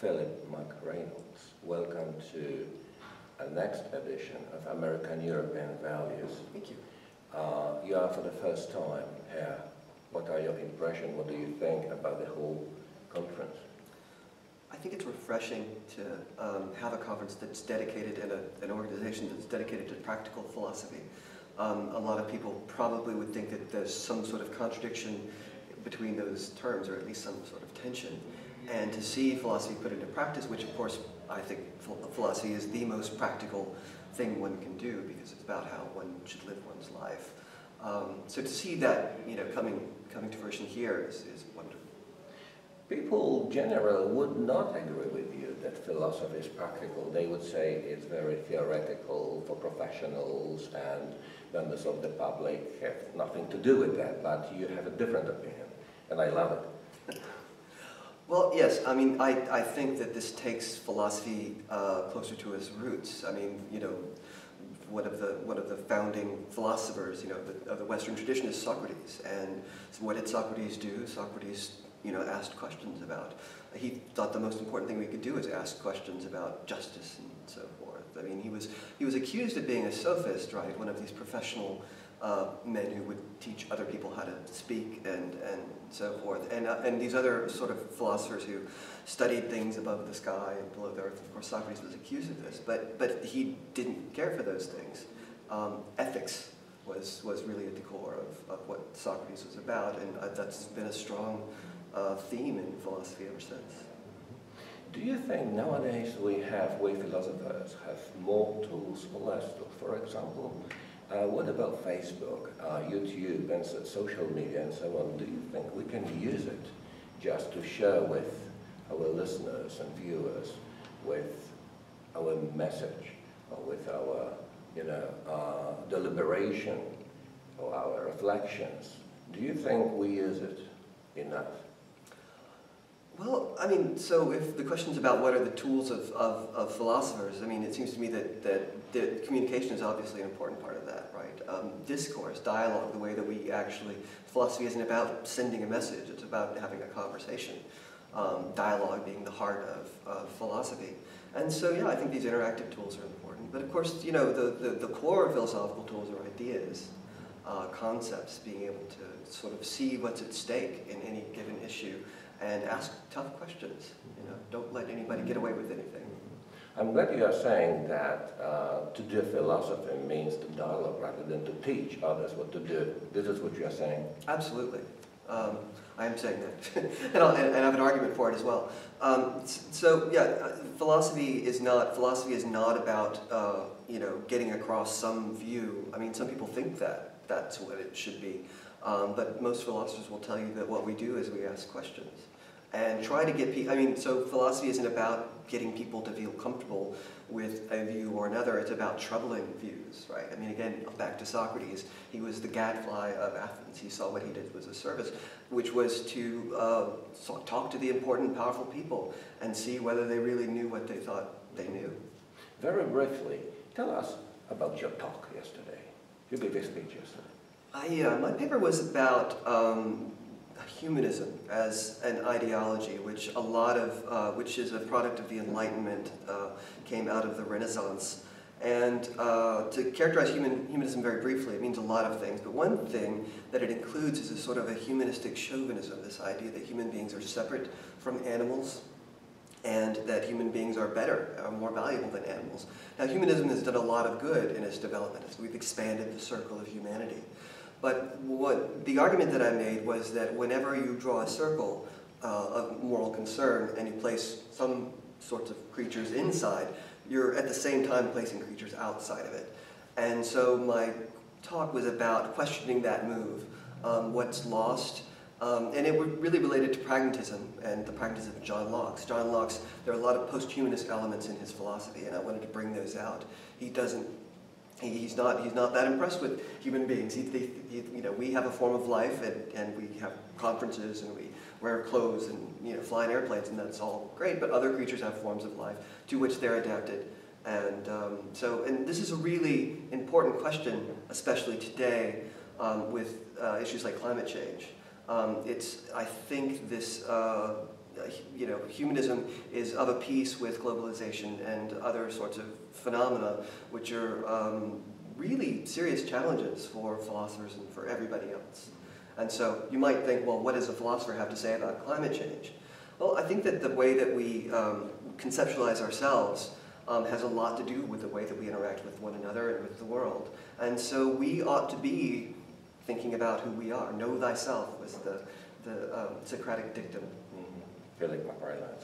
Phillip McReynollds. Welcome to a next edition of American European Values. Thank you. You are for the first time here. What are your impressions? What do you think about the whole conference? I think it's refreshing to have a conference that's dedicated and an organization that's dedicated to practical philosophy. A lot of people probably would think that there's some sort of contradiction between those terms, or at least some sort of tension. And to see philosophy put into practice, which of course I think philosophy is the most practical thing one can do, because it's about how one should live one's life. So to see that, coming to fruition here is wonderful. People generally would not agree with you that philosophy is practical. They would say it's very theoretical for professionals, and members of the public have nothing to do with that, but you have a different opinion, and I love it. Well, yes, I think that this takes philosophy closer to its roots. One of the founding philosophers, of the Western tradition is Socrates. And so what did Socrates do? Socrates, asked questions about. He thought the most important thing we could do is ask questions about justice and so forth. He was accused of being a sophist, right? One of these professional men who would teach other people how to speak and so forth. And these other sort of philosophers who studied things above the sky and below the earth. Of course, Socrates was accused of this, but he didn't care for those things. Ethics was really at the core of what Socrates was about, and that's been a strong theme in philosophy ever since. Do you think nowadays we philosophers have more tools or less tools? For example, what about Facebook, YouTube, and social media and so on? Do you think we can use it just to share with our listeners and viewers with our message, or with our, deliberation or our reflections? Do you think we use it enough? Well, so if the question's about what are the tools of philosophers, it seems to me that communication is obviously an important part of that, right? Discourse, dialogue, the way that we actually, philosophy isn't about sending a message, it's about having a conversation. Dialogue being the heart of philosophy. And so, yeah, I think these interactive tools are important. But of course, the core philosophical tools are ideas, concepts, being able to sort of see what's at stake in any given issue and ask tough questions. Don't let anybody get away with anything. I'm glad you are saying that to do philosophy means to dialogue rather than to teach others what to do. This is what you are saying? Absolutely. I am saying that. and I have an argument for it as well. So yeah, philosophy is not about getting across some view. Some people think that that's what it should be. But most philosophers will tell you that what we do is we ask questions and try to get people, so philosophy isn't about getting people to feel comfortable with a view or another, it's about troubling views, right? Again, back to Socrates, he was the gadfly of Athens. He saw what he did was a service, which was to talk to the important, powerful people and see whether they really knew what they thought they knew. Very briefly, tell us about your talk yesterday. You gave a speech yesterday. My paper was about humanism as an ideology, which which is a product of the Enlightenment, came out of the Renaissance. And to characterize humanism very briefly, it means a lot of things, but one thing that it includes is a sort of a humanistic chauvinism, this idea that human beings are separate from animals, and that human beings are better, more valuable than animals. Now, humanism has done a lot of good in its development, as we've expanded the circle of humanity. But the argument that I made was that whenever you draw a circle of moral concern and you place some sorts of creatures inside, you're at the same time placing creatures outside of it. And so my talk was about questioning that move, what's lost, and it really related to pragmatism and the pragmatism of John Lachs. John Lachs, there are a lot of post-humanist elements in his philosophy, and I wanted to bring those out. He's not that impressed with human beings. We have a form of life, and we have conferences, and we wear clothes, and fly in airplanes, and that's all great. But other creatures have forms of life to which they're adapted, and and this is a really important question, especially today, with issues like climate change. I think this humanism is of a piece with globalization and other sorts of phenomena, which are really serious challenges for philosophers and for everybody else. And so you might think, well, what does a philosopher have to say about climate change? Well, I think that the way that we conceptualize ourselves has a lot to do with the way that we interact with one another and with the world. And so we ought to be thinking about who we are. Know thyself was the Socratic dictum. Phillip McReynollds.